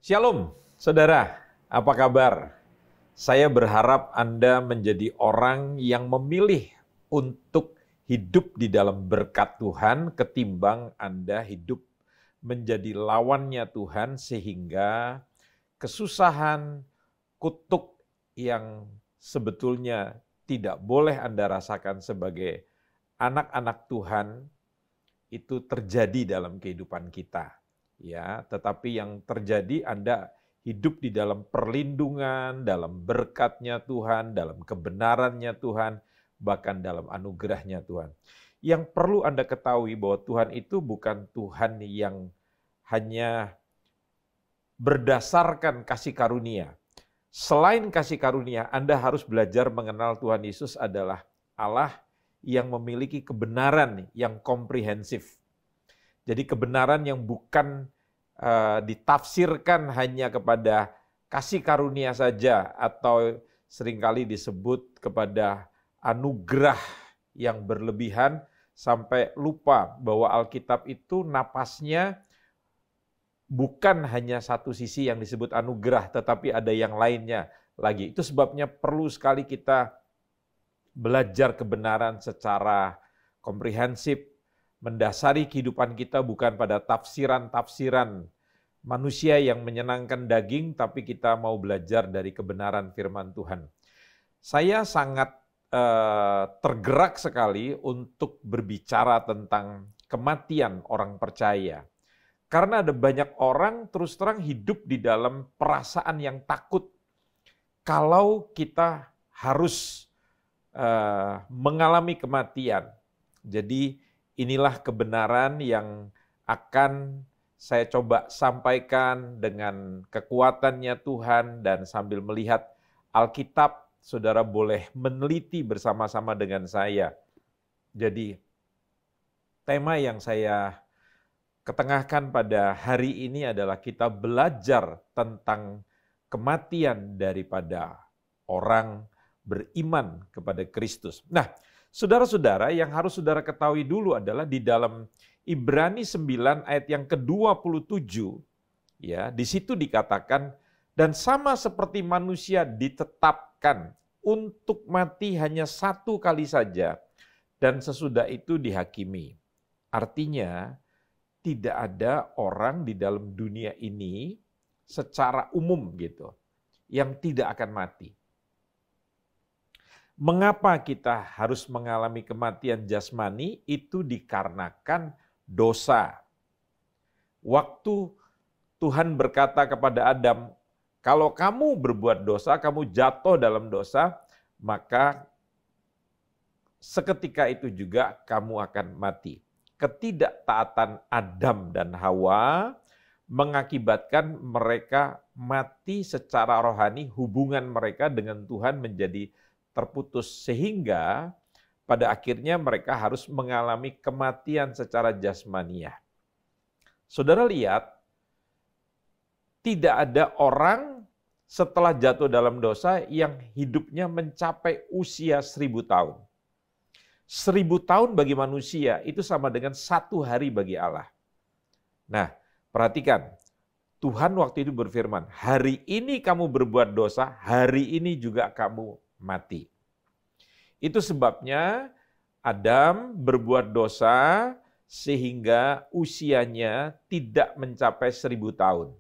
Shalom, saudara. Apa kabar? Saya berharap Anda menjadi orang yang memilih untuk hidup di dalam berkat Tuhan ketimbang Anda hidup menjadi lawannya Tuhan sehingga kesusahan, kutuk yang sebetulnya tidak boleh Anda rasakan sebagai anak-anak Tuhan itu terjadi dalam kehidupan kita. Ya, tetapi yang terjadi Anda hidup di dalam perlindungan, dalam berkatnya Tuhan, dalam kebenarannya Tuhan, bahkan dalam anugerahnya Tuhan. Yang perlu Anda ketahui bahwa Tuhan itu bukan Tuhan yang hanya berdasarkan kasih karunia. Selain kasih karunia, Anda harus belajar mengenal Tuhan Yesus adalah Allah yang memiliki kebenaran yang komprehensif. Jadi kebenaran yang bukan ditafsirkan hanya kepada kasih karunia saja atau seringkali disebut kepada anugerah yang berlebihan sampai lupa bahwa Alkitab itu napasnya bukan hanya satu sisi yang disebut anugerah tetapi ada yang lainnya lagi. Itu sebabnya perlu sekali kita belajar kebenaran secara komprehensif, mendasari kehidupan kita bukan pada tafsiran-tafsiran manusia yang menyenangkan daging, tapi kita mau belajar dari kebenaran firman Tuhan. Saya sangat tergerak sekali untuk berbicara tentang kematian orang percaya. Karena ada banyak orang terus terang hidup di dalam perasaan yang takut kalau kita harus mengalami kematian. Jadi inilah kebenaran yang akan saya coba sampaikan dengan kekuatannya Tuhan dan sambil melihat Alkitab, saudara boleh meneliti bersama-sama dengan saya. Jadi tema yang saya ketengahkan pada hari ini adalah kita belajar tentang kematian daripada orang beriman kepada Kristus. Nah, saudara-saudara, yang harus saudara ketahui dulu adalah di dalam Ibrani 9 ayat yang ke-27, ya, di situ dikatakan, dan sama seperti manusia ditetapkan untuk mati hanya satu kali saja, dan sesudah itu dihakimi. Artinya, tidak ada orang di dalam dunia ini secara umum gitu, yang tidak akan mati. Mengapa kita harus mengalami kematian jasmani? Itu dikarenakan dosa. Waktu Tuhan berkata kepada Adam, kalau kamu berbuat dosa, kamu jatuh dalam dosa, maka seketika itu juga kamu akan mati. Ketidaktaatan Adam dan Hawa mengakibatkan mereka mati secara rohani, hubungan mereka dengan Tuhan menjadi terputus sehingga pada akhirnya mereka harus mengalami kematian secara jasmaniah. Saudara lihat, tidak ada orang setelah jatuh dalam dosa yang hidupnya mencapai usia 1000 tahun. 1000 tahun bagi manusia itu sama dengan 1 hari bagi Allah. Nah, perhatikan, Tuhan waktu itu berfirman, hari ini kamu berbuat dosa, hari ini juga kamu mati. Itu sebabnya Adam berbuat dosa sehingga usianya tidak mencapai 1000 tahun.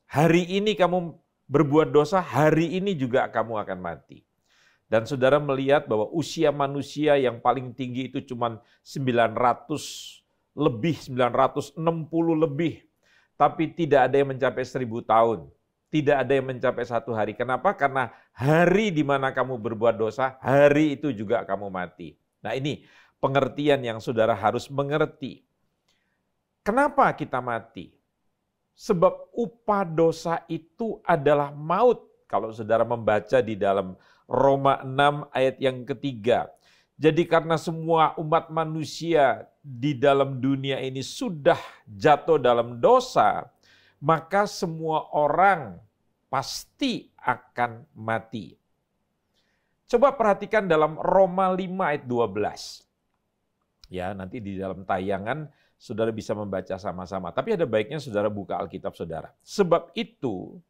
Hari ini kamu berbuat dosa, hari ini juga kamu akan mati. Dan saudara melihat bahwa usia manusia yang paling tinggi itu cuma 900 lebih, 960 lebih. Tapi tidak ada yang mencapai 1000 tahun. Tidak ada yang mencapai 1 hari. Kenapa? Karena hari di mana kamu berbuat dosa, hari itu juga kamu mati. Nah, ini pengertian yang saudara harus mengerti. Kenapa kita mati? Sebab upah dosa itu adalah maut. Kalau saudara membaca di dalam Roma 6 ayat yang ketiga. Jadi karena semua umat manusia di dalam dunia ini sudah jatuh dalam dosa, maka semua orang pasti akan mati. Coba perhatikan dalam Roma 5 ayat 12. Ya, nanti di dalam tayangan saudara bisa membaca sama-sama. Tapi ada baiknya saudara buka Alkitab saudara. Sebab itu,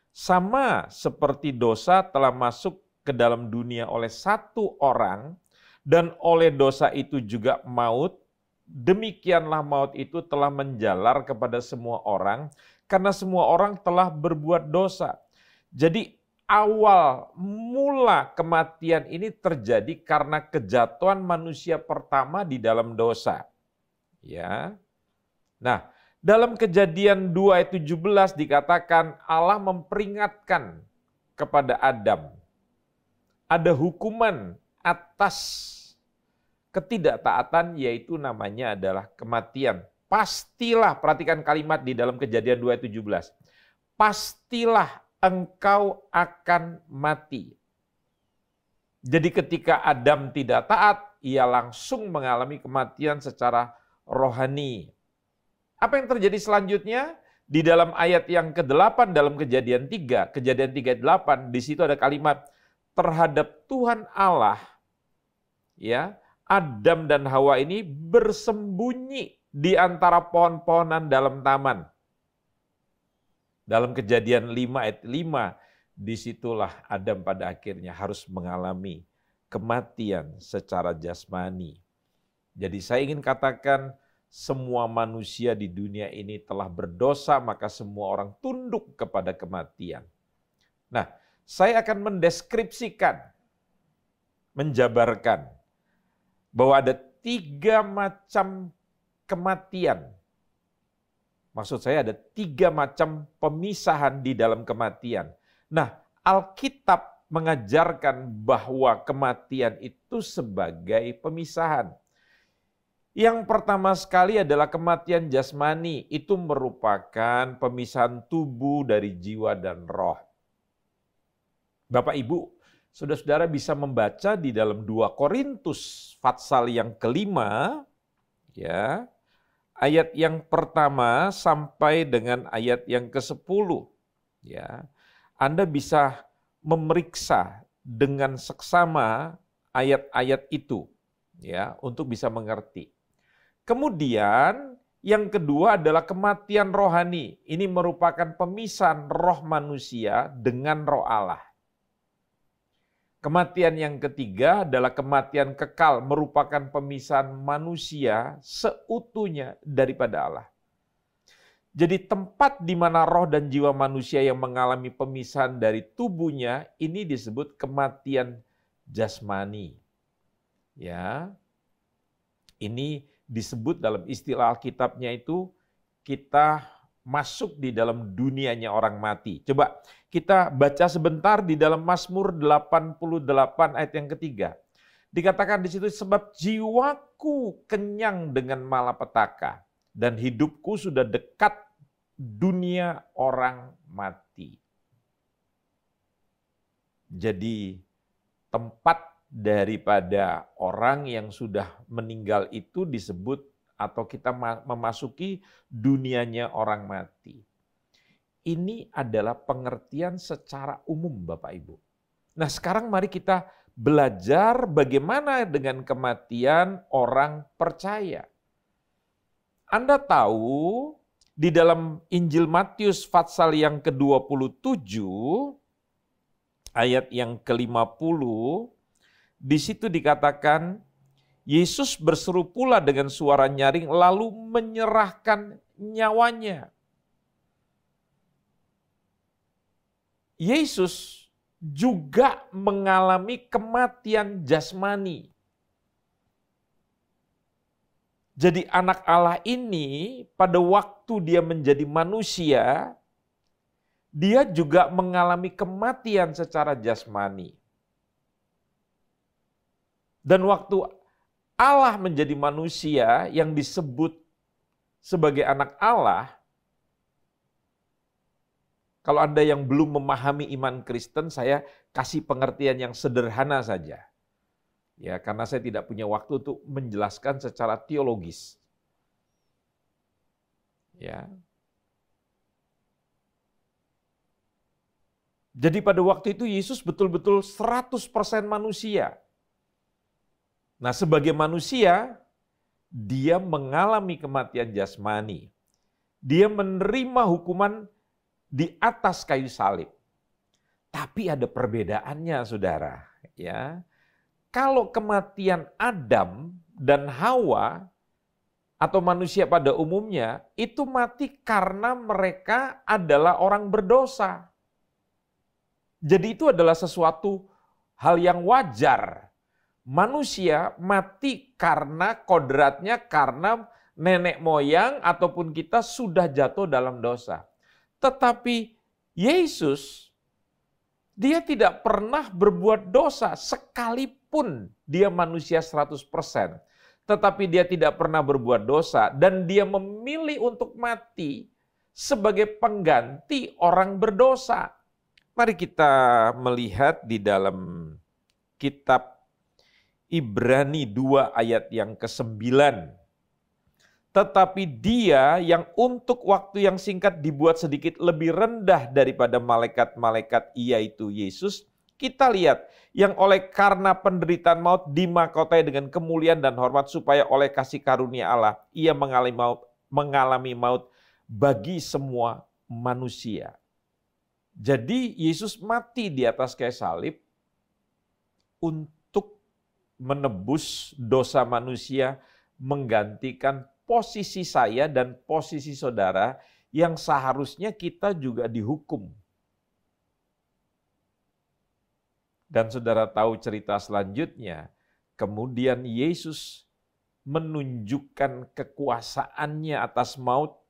sama seperti dosa telah masuk ke dalam dunia oleh satu orang, dan oleh dosa itu juga maut, demikianlah maut itu telah menjalar kepada semua orang, karena semua orang telah berbuat dosa. Jadi awal mula kematian ini terjadi karena kejatuhan manusia pertama di dalam dosa. Ya. Nah, dalam Kejadian 2 ayat 17 dikatakan Allah memperingatkan kepada Adam. Ada hukuman atas ketidaktaatan, yaitu namanya adalah kematian. Pastilah, perhatikan kalimat di dalam Kejadian 2 ayat 17. Pastilah engkau akan mati. Jadi ketika Adam tidak taat, ia langsung mengalami kematian secara rohani. Apa yang terjadi selanjutnya? Di dalam ayat yang ke-8 dalam Kejadian 3 ayat 8, di situ ada kalimat terhadap Tuhan Allah, ya, Adam dan Hawa ini bersembunyi di antara pohon-pohonan dalam taman. Dalam Kejadian 5 ayat 5, disitulah Adam pada akhirnya harus mengalami kematian secara jasmani. Jadi saya ingin katakan, semua manusia di dunia ini telah berdosa, maka semua orang tunduk kepada kematian. Nah, saya akan mendeskripsikan, menjabarkan, bahwa ada 3 macam kematian. Maksud saya ada 3 macam pemisahan di dalam kematian. Nah, Alkitab mengajarkan bahwa kematian itu sebagai pemisahan. Yang pertama sekali adalah kematian jasmani. Itu merupakan pemisahan tubuh dari jiwa dan roh. Bapak Ibu, saudara-saudara bisa membaca di dalam 2 Korintus pasal yang ke-5, ya, ayat yang pertama sampai dengan ayat yang ke-10. Ya, Anda bisa memeriksa dengan seksama ayat-ayat itu, ya, untuk bisa mengerti. Kemudian yang kedua adalah kematian rohani. Ini merupakan pemisahan roh manusia dengan roh Allah. Kematian yang ketiga adalah kematian kekal, merupakan pemisahan manusia seutuhnya daripada Allah. Jadi tempat di mana roh dan jiwa manusia yang mengalami pemisahan dari tubuhnya, ini disebut kematian jasmani. Ya, ini disebut dalam istilah Alkitabnya itu kita masuk di dalam dunianya orang mati. Coba kita baca sebentar di dalam Mazmur 88 ayat yang ketiga. Dikatakan di situ, sebab jiwaku kenyang dengan malapetaka dan hidupku sudah dekat dunia orang mati. Jadi tempat daripada orang yang sudah meninggal itu disebut atau kita memasuki dunianya orang mati. Ini adalah pengertian secara umum Bapak Ibu. Nah sekarang mari kita belajar bagaimana dengan kematian orang percaya. Anda tahu di dalam Injil Matius pasal yang ke-27 ayat yang ke-50, di situ dikatakan Yesus berseru pula dengan suara nyaring lalu menyerahkan nyawanya. Yesus juga mengalami kematian jasmani. Jadi anak Allah ini pada waktu dia menjadi manusia, dia juga mengalami kematian secara jasmani. Dan waktu Allah menjadi manusia yang disebut sebagai anak Allah, kalau Anda yang belum memahami iman Kristen, saya kasih pengertian yang sederhana saja. Ya, karena saya tidak punya waktu untuk menjelaskan secara teologis. Ya. Jadi pada waktu itu Yesus betul-betul 100% manusia. Nah, sebagai manusia, dia mengalami kematian jasmani. Dia menerima hukuman di atas kayu salib. Tapi ada perbedaannya, saudara. Ya, kalau kematian Adam dan Hawa atau manusia pada umumnya itu mati karena mereka adalah orang berdosa. Jadi itu adalah sesuatu hal yang wajar. Manusia mati karena kodratnya, karena nenek moyang ataupun kita sudah jatuh dalam dosa. Tetapi Yesus, dia tidak pernah berbuat dosa sekalipun dia manusia 100%. Tetapi dia tidak pernah berbuat dosa dan dia memilih untuk mati sebagai pengganti orang berdosa. Mari kita melihat di dalam kitab Ibrani 2 ayat yang ke-9. Tetapi dia yang untuk waktu yang singkat dibuat sedikit lebih rendah daripada malaikat-malaikat, yaitu Yesus, kita lihat, yang oleh karena penderitaan maut dimahkotai dengan kemuliaan dan hormat, supaya oleh kasih karunia Allah ia mengalami maut bagi semua manusia. Jadi Yesus mati di atas kayu salib untuk menebus dosa manusia, menggantikan posisi saya dan posisi saudara yang seharusnya kita juga dihukum. Dan saudara tahu cerita selanjutnya, kemudian Yesus menunjukkan kekuasaannya atas maut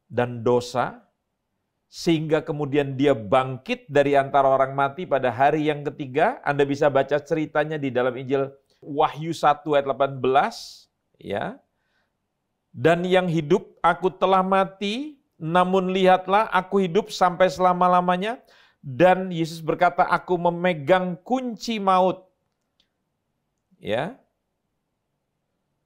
dan dosa, sehingga kemudian dia bangkit dari antara orang mati pada hari yang ketiga. Anda bisa baca ceritanya di dalam Injil Wahyu 1 ayat 18. Ya. Dan yang hidup, aku telah mati, namun lihatlah aku hidup sampai selama-lamanya. Dan Yesus berkata, aku memegang kunci maut. Ya.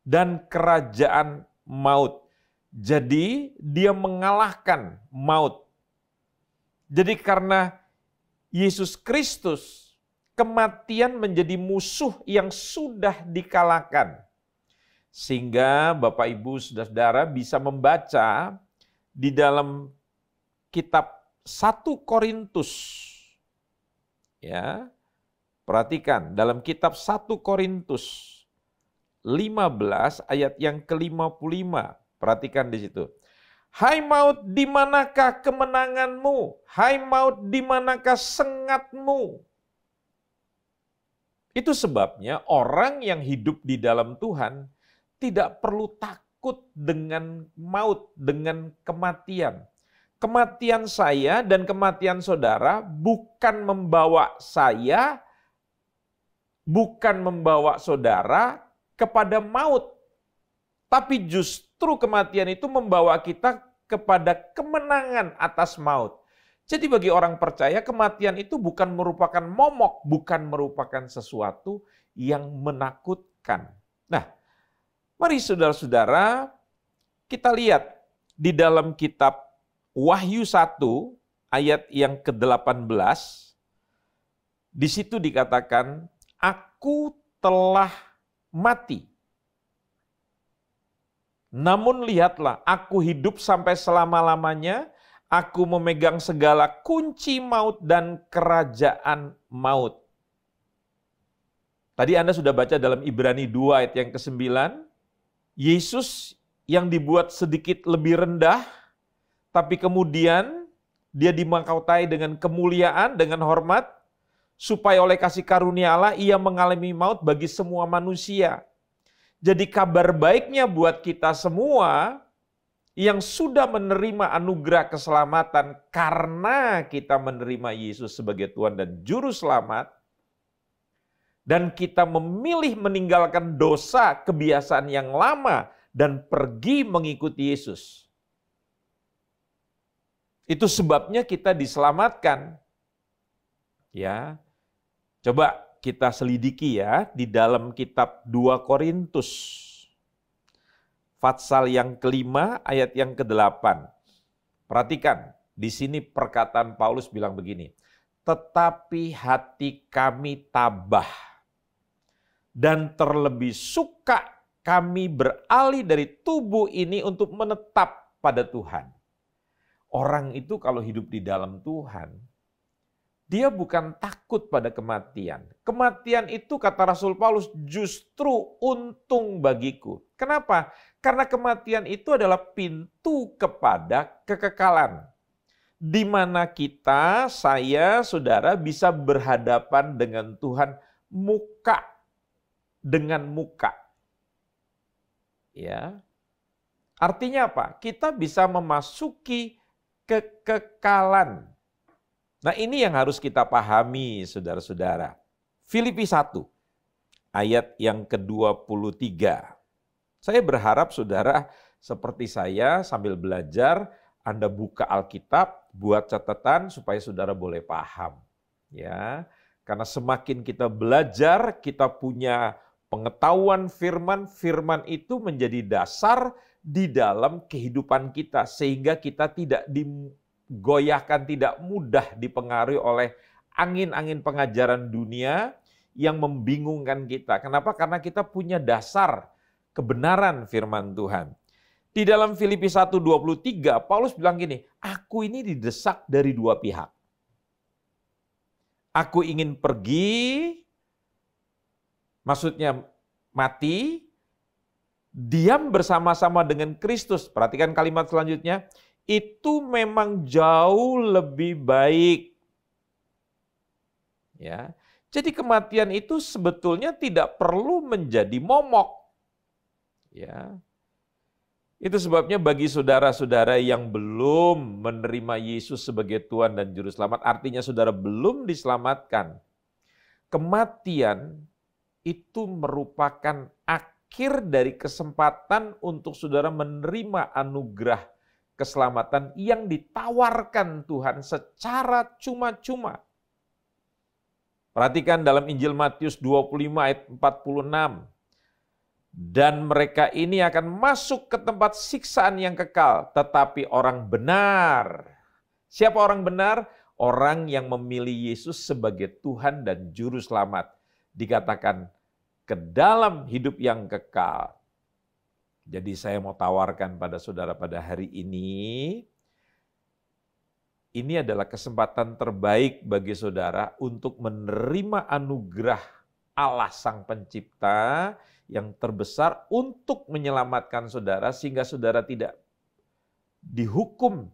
Dan kerajaan maut. Jadi dia mengalahkan maut. Jadi karena Yesus Kristus, kematian menjadi musuh yang sudah dikalahkan. Sehingga Bapak Ibu Saudara bisa membaca di dalam kitab 1 Korintus. Ya. Perhatikan dalam kitab 1 Korintus 15 ayat yang ke-55. Perhatikan di situ. Hai maut, di manakah kemenanganmu? Hai maut, di manakah sengatmu? Itu sebabnya orang yang hidup di dalam Tuhan tidak perlu takut dengan maut, dengan kematian. Kematian saya dan kematian saudara bukan membawa saya, bukan membawa saudara kepada maut. Tapi justru kematian itu membawa kita kepada kemenangan atas maut. Jadi bagi orang percaya, kematian itu bukan merupakan momok, bukan merupakan sesuatu yang menakutkan. Nah, mari saudara-saudara, kita lihat di dalam kitab Wahyu 1 ayat yang ke-18. Di situ dikatakan, aku telah mati. Namun lihatlah, aku hidup sampai selama-lamanya, aku memegang segala kunci maut dan kerajaan maut. Tadi Anda sudah baca dalam Ibrani 2 ayat yang ke-9, Yesus yang dibuat sedikit lebih rendah, tapi kemudian dia dimahkotai dengan kemuliaan, dengan hormat, supaya oleh kasih karunia Allah ia mengalami maut bagi semua manusia. Jadi kabar baiknya buat kita semua yang sudah menerima anugerah keselamatan karena kita menerima Yesus sebagai Tuhan dan Juru Selamat, dan kita memilih meninggalkan dosa kebiasaan yang lama dan pergi mengikuti Yesus. Itu sebabnya kita diselamatkan. Ya. Coba kita selidiki ya di dalam kitab 2 Korintus. Pasal yang ke-5 ayat yang ke-8. Perhatikan, di sini perkataan Paulus bilang begini. Tetapi hati kami tabah dan terlebih suka kami beralih dari tubuh ini untuk menetap pada Tuhan. Orang itu kalau hidup di dalam Tuhan, dia bukan takut pada kematian. Kematian itu kata Rasul Paulus justru untung bagiku. Kenapa? Karena kematian itu adalah pintu kepada kekekalan. Di mana kita, saya, saudara bisa berhadapan dengan Tuhan muka dengan muka. Ya. Artinya apa? Kita bisa memasuki kekekalan. Nah, ini yang harus kita pahami, saudara-saudara. Filipi 1 ayat yang ke-23. Saya berharap saudara seperti saya sambil belajar, Anda buka Alkitab, buat catatan supaya saudara boleh paham. Ya, karena semakin kita belajar, kita punya pengetahuan firman, firman itu menjadi dasar di dalam kehidupan kita sehingga kita tidak digoyahkan, tidak mudah dipengaruhi oleh angin-angin pengajaran dunia yang membingungkan kita. Kenapa? Karena kita punya dasar kebenaran firman Tuhan. Di dalam Filipi 1:23, Paulus bilang gini, aku ini didesak dari dua pihak. Aku ingin pergi, maksudnya mati, diam bersama-sama dengan Kristus. Perhatikan kalimat selanjutnya, itu memang jauh lebih baik. Ya. Jadi kematian itu sebetulnya tidak perlu menjadi momok. Ya. Itu sebabnya bagi saudara-saudara yang belum menerima Yesus sebagai Tuhan dan Juru Selamat, artinya saudara belum diselamatkan. Kematian itu merupakan akhir dari kesempatan untuk saudara menerima anugerah keselamatan yang ditawarkan Tuhan secara cuma-cuma. Perhatikan dalam Injil Matius 25 ayat 46. Dan mereka ini akan masuk ke tempat siksaan yang kekal, tetapi orang benar. Siapa orang benar? Orang yang memilih Yesus sebagai Tuhan dan Juru Selamat. Dikatakan ke dalam hidup yang kekal. Jadi saya mau tawarkan pada saudara pada hari ini adalah kesempatan terbaik bagi saudara untuk menerima anugerah Allah Sang Pencipta yang terbesar untuk menyelamatkan saudara sehingga saudara tidak dihukum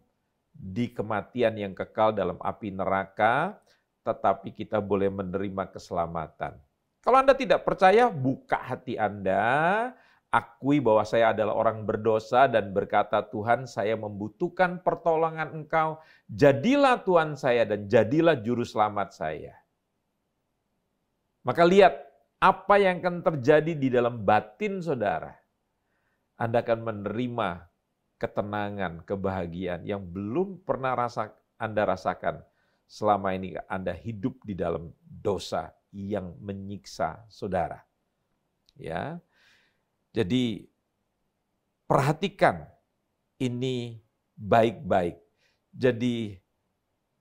di kematian yang kekal dalam api neraka, tetapi kita boleh menerima keselamatan. Kalau Anda tidak percaya, buka hati Anda, akui bahwa saya adalah orang berdosa dan berkata, Tuhan, saya membutuhkan pertolongan Engkau, jadilah Tuhan saya dan jadilah Juru Selamat saya. Maka lihat, apa yang akan terjadi di dalam batin saudara. Anda akan menerima ketenangan, kebahagiaan yang belum pernah Anda rasakan selama ini Anda hidup di dalam dosa yang menyiksa saudara. Ya. Jadi perhatikan ini baik-baik. Jadi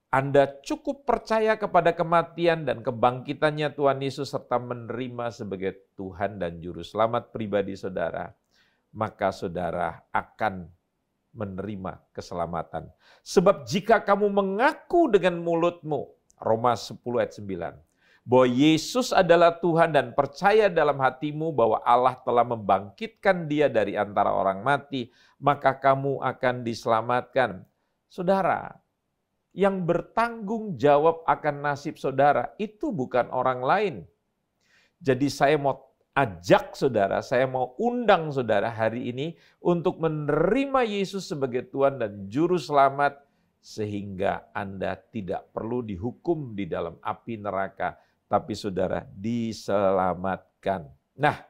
Anda cukup percaya kepada kematian dan kebangkitannya Tuhan Yesus serta menerima sebagai Tuhan dan Juru Selamat pribadi saudara, maka saudara akan menerima keselamatan. Sebab jika kamu mengaku dengan mulutmu, Roma 10 ayat 9, bahwa Yesus adalah Tuhan dan percaya dalam hatimu bahwa Allah telah membangkitkan dia dari antara orang mati, maka kamu akan diselamatkan. Saudara, yang bertanggung jawab akan nasib saudara itu bukan orang lain. Jadi saya mau ajak saudara, saya mau undang saudara hari ini untuk menerima Yesus sebagai Tuhan dan Juru Selamat sehingga Anda tidak perlu dihukum di dalam api neraka, tapi saudara diselamatkan. Nah,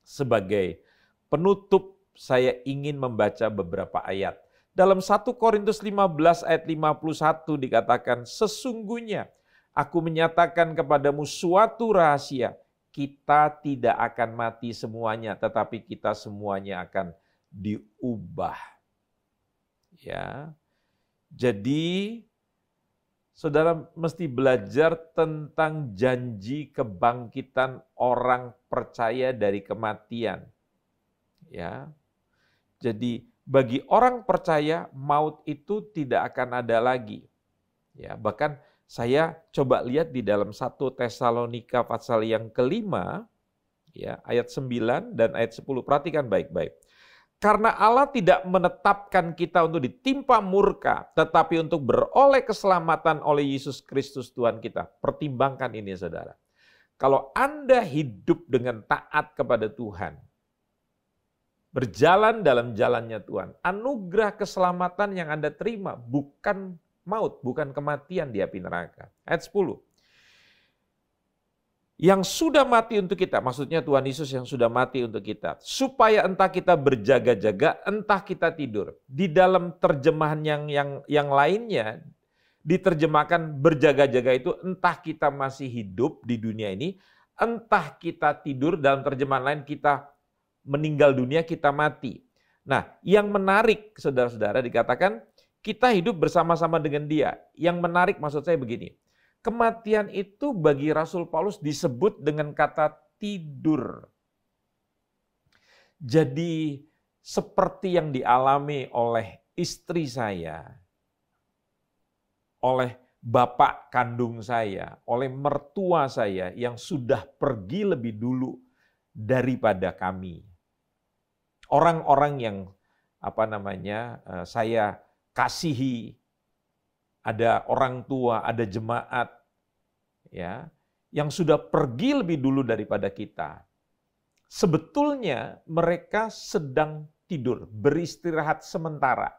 sebagai penutup saya ingin membaca beberapa ayat. Dalam 1 Korintus 15 ayat 51 dikatakan, sesungguhnya aku menyatakan kepadamu suatu rahasia, kita tidak akan mati semuanya, tetapi kita semuanya akan diubah. Ya. Jadi Saudara mesti belajar tentang janji kebangkitan orang percaya dari kematian. Ya. Jadi bagi orang percaya maut itu tidak akan ada lagi. Ya, bahkan saya coba lihat di dalam 1 Tesalonika pasal yang kelima, ya, ayat 9 dan ayat 10. Perhatikan baik-baik. Karena Allah tidak menetapkan kita untuk ditimpa murka, tetapi untuk beroleh keselamatan oleh Yesus Kristus Tuhan kita. Pertimbangkan ini, saudara. Kalau Anda hidup dengan taat kepada Tuhan, berjalan dalam jalannya Tuhan, anugerah keselamatan yang Anda terima bukan maut, bukan kematian di api neraka. Ayat 10. Yang sudah mati untuk kita, maksudnya Tuhan Yesus yang sudah mati untuk kita, supaya entah kita berjaga-jaga, entah kita tidur. Di dalam terjemahan yang lainnya, diterjemahkan berjaga-jaga itu entah kita masih hidup di dunia ini, entah kita tidur, dalam terjemahan lain kita meninggal dunia, kita mati. Nah, yang menarik saudara-saudara dikatakan kita hidup bersama-sama dengan Dia. Yang menarik maksud saya begini, kematian itu bagi Rasul Paulus disebut dengan kata tidur. Jadi seperti yang dialami oleh istri saya, oleh bapak kandung saya, oleh mertua saya yang sudah pergi lebih dulu daripada kami. Orang-orang yang saya kasihi, ada orang tua, ada jemaat, ya, yang sudah pergi lebih dulu daripada kita. Sebetulnya mereka sedang tidur, beristirahat sementara.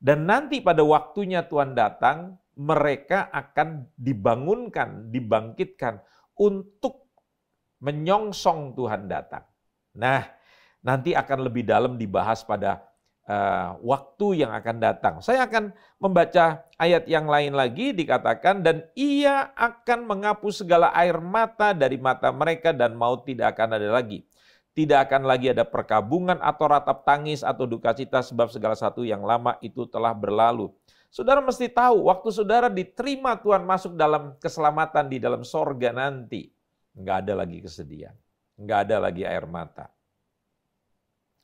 Dan nanti pada waktunya Tuhan datang, mereka akan dibangunkan, dibangkitkan untuk menyongsong Tuhan datang. Nah, nanti akan lebih dalam dibahas pada waktu yang akan datang. Saya akan membaca ayat yang lain lagi, dikatakan, dan ia akan menghapus segala air mata dari mata mereka dan maut tidak akan ada lagi. Tidak akan lagi ada perkabungan atau ratap tangis atau duka cita sebab segala satu yang lama itu telah berlalu. Saudara mesti tahu, waktu saudara diterima Tuhan masuk dalam keselamatan di dalam sorga nanti, nggak ada lagi kesedihan, nggak ada lagi air mata.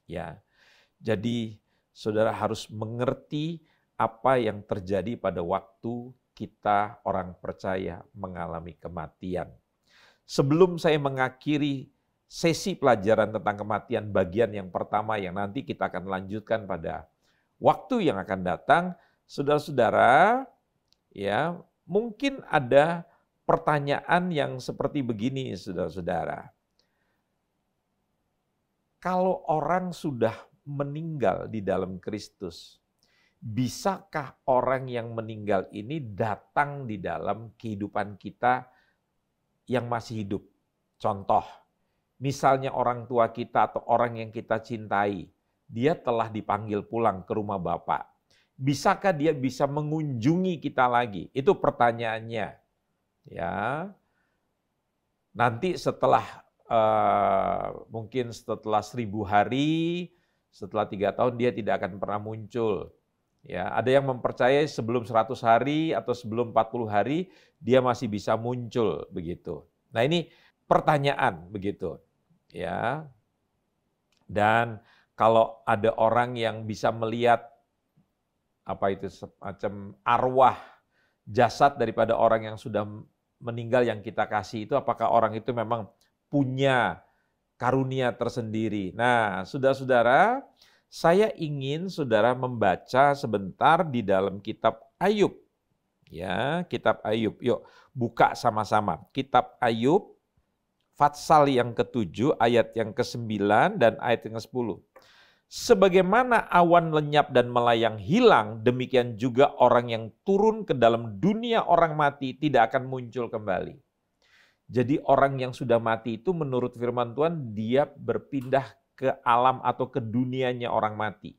Ya, jadi saudara harus mengerti apa yang terjadi pada waktu kita orang percaya mengalami kematian. Sebelum saya mengakhiri sesi pelajaran tentang kematian bagian yang pertama yang nanti kita akan lanjutkan pada waktu yang akan datang, saudara-saudara, ya, mungkin ada pertanyaan yang seperti begini, saudara-saudara. Kalau orang sudah meninggal di dalam Kristus, bisakah orang yang meninggal ini datang di dalam kehidupan kita yang masih hidup? Contoh, misalnya orang tua kita atau orang yang kita cintai, dia telah dipanggil pulang ke rumah Bapa. Bisakah dia bisa mengunjungi kita lagi? Itu pertanyaannya. Ya. Nanti setelah mungkin setelah 1000 hari, setelah 3 tahun dia tidak akan pernah muncul. Ya, ada yang mempercayai sebelum 100 hari atau sebelum 40 hari dia masih bisa muncul begitu. Nah, ini pertanyaan begitu. Ya. Dan kalau ada orang yang bisa melihat semacam arwah jasad daripada orang yang sudah meninggal yang kita kasih itu, apakah orang itu memang punya karunia tersendiri. Nah, saudara-saudara, saya ingin saudara membaca sebentar di dalam kitab Ayub. Ya, kitab Ayub. Yuk, buka sama-sama. Kitab Ayub, pasal yang ke-7, ayat yang ke-9 dan ayat yang ke-10. Sebagaimana awan lenyap dan melayang hilang, demikian juga orang yang turun ke dalam dunia orang mati tidak akan muncul kembali. Jadi orang yang sudah mati itu menurut firman Tuhan dia berpindah ke alam atau ke dunianya orang mati.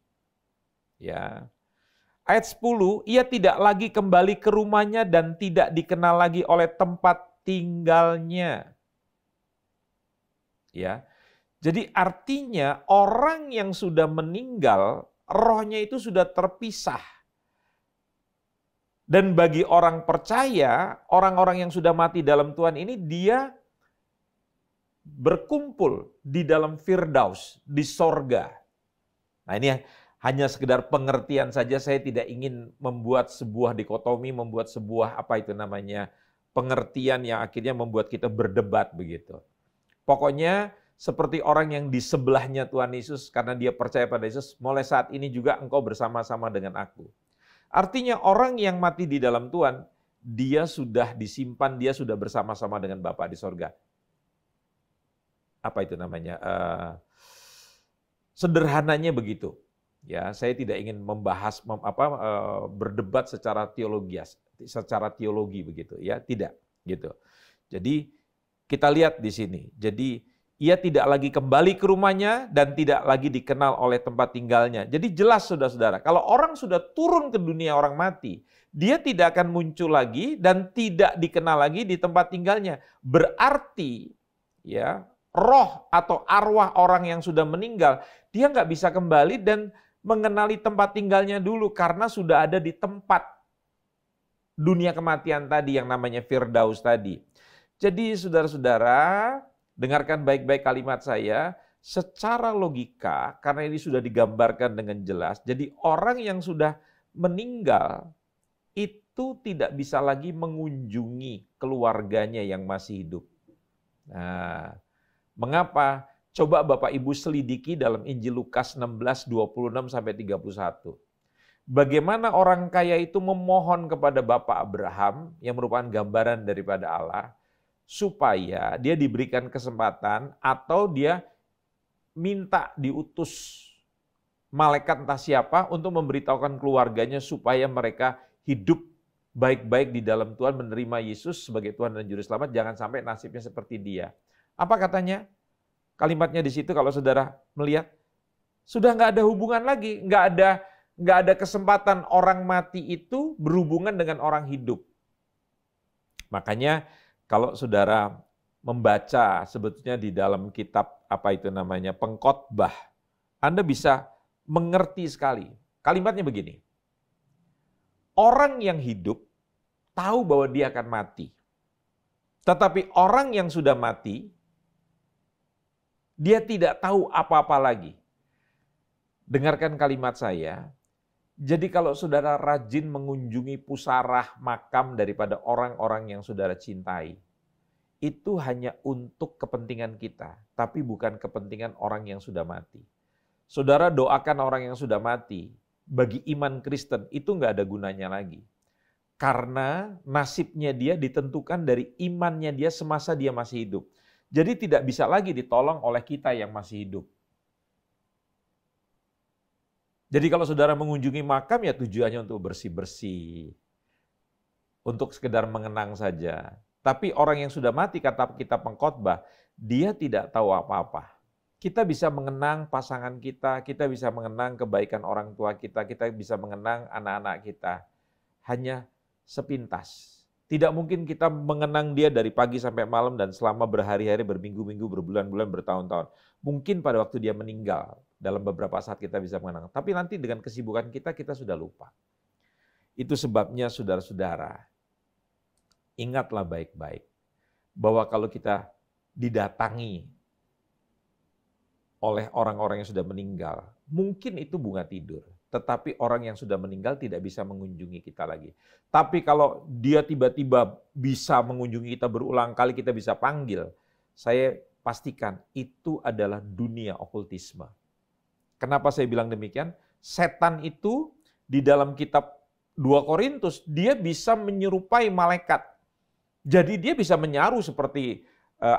Ya. Ayat 10, ia tidak lagi kembali ke rumahnya dan tidak dikenal lagi oleh tempat tinggalnya. Ya. Jadi artinya orang yang sudah meninggal, rohnya itu sudah terpisah Dan bagi orang percaya, orang-orang yang sudah mati dalam Tuhan ini, dia berkumpul di dalam Firdaus, di sorga. Nah ini hanya sekedar pengertian saja, saya tidak ingin membuat sebuah dikotomi, membuat sebuah pengertian yang akhirnya membuat kita berdebat begitu. Pokoknya seperti orang yang di sebelahnya Tuhan Yesus karena dia percaya pada Yesus, mulai saat ini juga engkau bersama-sama dengan aku. Artinya orang yang mati di dalam Tuhan, dia sudah disimpan, dia sudah bersama-sama dengan Bapa di sorga. Sederhananya begitu. Ya, saya tidak ingin membahas berdebat secara teologi begitu ya, tidak gitu. Jadi kita lihat di sini. Jadi ia tidak lagi kembali ke rumahnya dan tidak lagi dikenal oleh tempat tinggalnya. Jadi jelas saudara-saudara, kalau orang sudah turun ke dunia orang mati, dia tidak akan muncul lagi dan tidak dikenal lagi di tempat tinggalnya. Berarti ya, roh atau arwah orang yang sudah meninggal, dia nggak bisa kembali dan mengenali tempat tinggalnya dulu karena sudah ada di tempat dunia kematian tadi yang namanya Firdaus tadi. Jadi saudara-saudara, dengarkan baik-baik kalimat saya, secara logika, karena ini sudah digambarkan dengan jelas, jadi orang yang sudah meninggal itu tidak bisa lagi mengunjungi keluarganya yang masih hidup. Nah, mengapa? Coba Bapak Ibu selidiki dalam Injil Lukas 16, 26-31. Bagaimana orang kaya itu memohon kepada Bapak Abraham, yang merupakan gambaran daripada Allah, supaya dia diberikan kesempatan atau dia minta diutus malaikat entah siapa untuk memberitahukan keluarganya supaya mereka hidup baik-baik di dalam Tuhan, menerima Yesus sebagai Tuhan dan Juru Selamat, jangan sampai nasibnya seperti dia. Apa katanya? Kalimatnya di situ kalau saudara melihat, sudah nggak ada hubungan lagi, nggak ada kesempatan orang mati itu berhubungan dengan orang hidup. Makanya kalau saudara membaca sebetulnya di dalam kitab Pengkhotbah, Anda bisa mengerti sekali. Kalimatnya begini, orang yang hidup tahu bahwa dia akan mati. Tetapi orang yang sudah mati, dia tidak tahu apa-apa lagi. Dengarkan kalimat saya. Jadi kalau saudara rajin mengunjungi pusarah makam daripada orang-orang yang saudara cintai, itu hanya untuk kepentingan kita, tapi bukan kepentingan orang yang sudah mati. Saudara doakan orang yang sudah mati, bagi iman Kristen itu nggak ada gunanya lagi. Karena nasibnya dia ditentukan dari imannya dia semasa dia masih hidup. Jadi tidak bisa lagi ditolong oleh kita yang masih hidup. Jadi kalau saudara mengunjungi makam ya tujuannya untuk bersih-bersih. Untuk sekedar mengenang saja. Tapi orang yang sudah mati, kata kitab Pengkhotbah, dia tidak tahu apa-apa. Kita bisa mengenang pasangan kita bisa mengenang kebaikan orang tua kita bisa mengenang anak-anak kita. Hanya sepintas. Tidak mungkin kita mengenang dia dari pagi sampai malam dan selama berhari-hari, berminggu-minggu, berbulan-bulan, bertahun-tahun. Mungkin pada waktu dia meninggal, dalam beberapa saat kita bisa mengenang. Tapi nanti dengan kesibukan kita sudah lupa. Itu sebabnya saudara-saudara, ingatlah baik-baik bahwa kalau kita didatangi oleh orang-orang yang sudah meninggal, mungkin itu bunga tidur. Tetapi orang yang sudah meninggal tidak bisa mengunjungi kita lagi. Tapi kalau dia tiba-tiba bisa mengunjungi kita berulang kali, kita bisa panggil, saya pastikan itu adalah dunia okultisme. Kenapa saya bilang demikian? Setan itu di dalam kitab 2 Korintus, dia bisa menyerupai malaikat. Jadi dia bisa menyaru seperti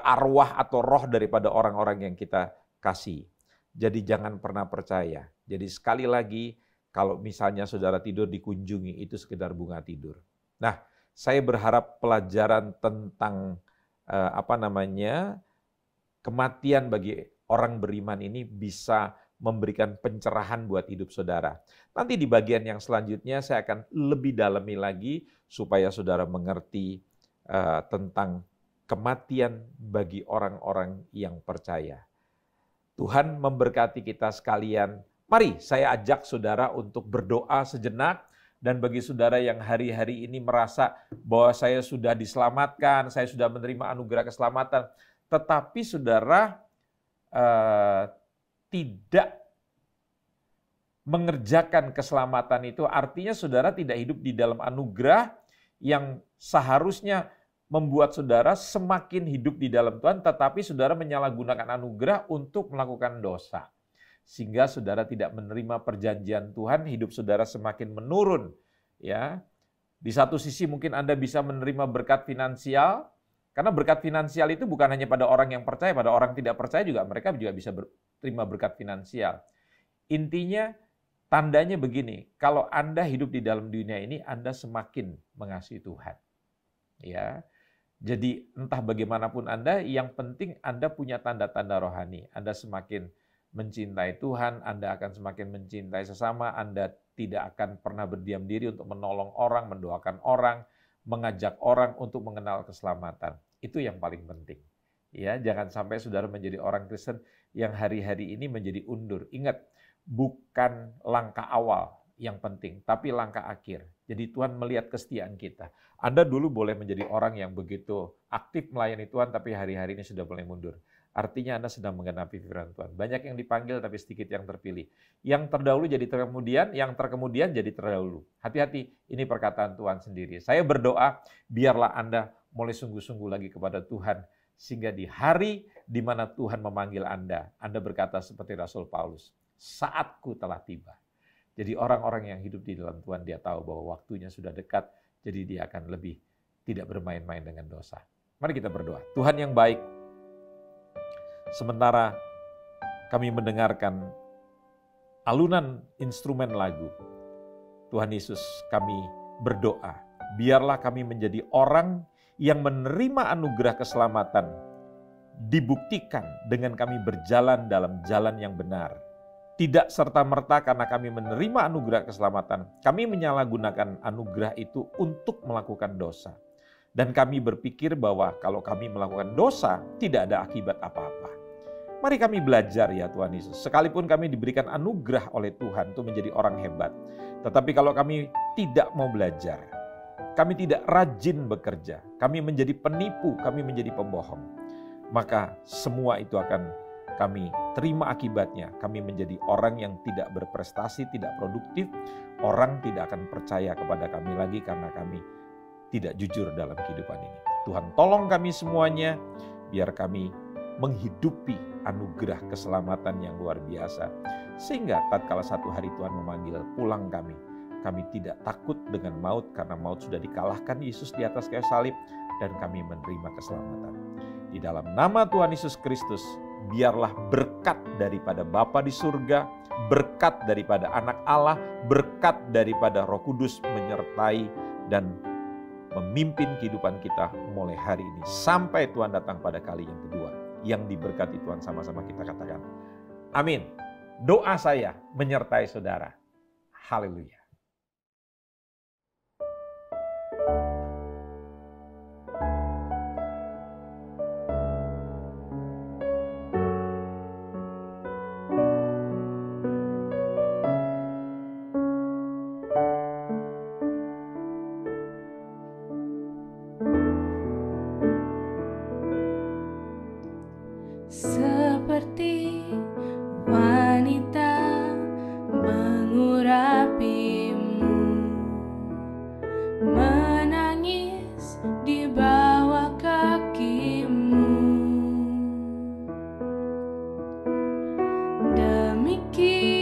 arwah atau roh daripada orang-orang yang kita kasih. Jadi jangan pernah percaya. Jadi sekali lagi, kalau misalnya saudara tidur dikunjungi, itu sekedar bunga tidur. Nah, saya berharap pelajaran tentang kematian bagi orang beriman ini bisa memberikan pencerahan buat hidup saudara. Nanti di bagian yang selanjutnya saya akan lebih dalami lagi supaya saudara mengerti tentang kematian bagi orang-orang yang percaya. Tuhan memberkati kita sekalian. Mari saya ajak saudara untuk berdoa sejenak Dan bagi saudara yang hari-hari ini merasa bahwa saya sudah diselamatkan, saya sudah menerima anugerah keselamatan, tetapi saudara tidak mengerjakan keselamatan itu, artinya saudara tidak hidup di dalam anugerah yang seharusnya membuat saudara semakin hidup di dalam Tuhan, tetapi saudara menyalahgunakan anugerah untuk melakukan dosa. Sehingga saudara tidak menerima perjanjian Tuhan, hidup saudara semakin menurun. Ya, di satu sisi mungkin Anda bisa menerima berkat finansial, karena berkat finansial itu bukan hanya pada orang yang percaya, pada orang tidak percaya juga mereka juga bisa terima berkat finansial. Intinya, tandanya begini, kalau Anda hidup di dalam dunia ini, Anda semakin mengasihi Tuhan. Ya, jadi entah bagaimanapun Anda, yang penting Anda punya tanda-tanda rohani. Anda semakin mencintai Tuhan, Anda akan semakin mencintai sesama, Anda tidak akan pernah berdiam diri untuk menolong orang, mendoakan orang, mengajak orang untuk mengenal keselamatan. Itu yang paling penting. Ya, jangan sampai saudara menjadi orang Kristen yang hari-hari ini menjadi undur. Ingat, bukan langkah awal yang penting, tapi langkah akhir. Jadi Tuhan melihat kesetiaan kita. Anda dulu boleh menjadi orang yang begitu aktif melayani Tuhan, tapi hari-hari ini sudah mulai mundur. Artinya Anda sedang menggenapi firman Tuhan. Banyak yang dipanggil tapi sedikit yang terpilih. Yang terdahulu jadi terkemudian, yang terkemudian jadi terdahulu. Hati-hati, ini perkataan Tuhan sendiri. Saya berdoa, biarlah Anda mulai sungguh-sungguh lagi kepada Tuhan. Sehingga di hari di mana Tuhan memanggil Anda berkata seperti Rasul Paulus, saatku telah tiba. Jadi orang-orang yang hidup di dalam Tuhan, dia tahu bahwa waktunya sudah dekat, jadi dia akan lebih tidak bermain-main dengan dosa. Mari kita berdoa. Tuhan yang baik, sementara kami mendengarkan alunan instrumen lagu, Tuhan Yesus, kami berdoa, biarlah kami menjadi orang yang menerima anugerah keselamatan, dibuktikan dengan kami berjalan dalam jalan yang benar. Tidak serta-merta karena kami menerima anugerah keselamatan, kami menyalahgunakan anugerah itu untuk melakukan dosa. Dan kami berpikir bahwa kalau kami melakukan dosa, tidak ada akibat apa-apa. Mari kami belajar ya Tuhan Yesus. Sekalipun kami diberikan anugerah oleh Tuhan untuk menjadi orang hebat. Tetapi kalau kami tidak mau belajar, kami tidak rajin bekerja, kami menjadi penipu, kami menjadi pembohong, maka semua itu akan kami terima akibatnya. Kami menjadi orang yang tidak berprestasi, tidak produktif. Orang tidak akan percaya kepada kami lagi karena kami tidak jujur dalam kehidupan ini. Tuhan tolong kami semuanya, biar kami menghidupi anugerah keselamatan yang luar biasa. Sehingga tatkala satu hari Tuhan memanggil pulang kami tidak takut dengan maut karena maut sudah dikalahkan Yesus di atas kayu salib dan kami menerima keselamatan. Di dalam nama Tuhan Yesus Kristus, biarlah berkat daripada Bapa di surga, berkat daripada Anak Allah, berkat daripada Roh Kudus menyertai dan memimpin kehidupan kita mulai hari ini sampai Tuhan datang pada kali yang kedua. Yang diberkati Tuhan, sama-sama kita katakan amin. Doa saya menyertai saudara. Haleluya. Seperti wanita mengurapimu, menangis di bawah kakimu. Demikian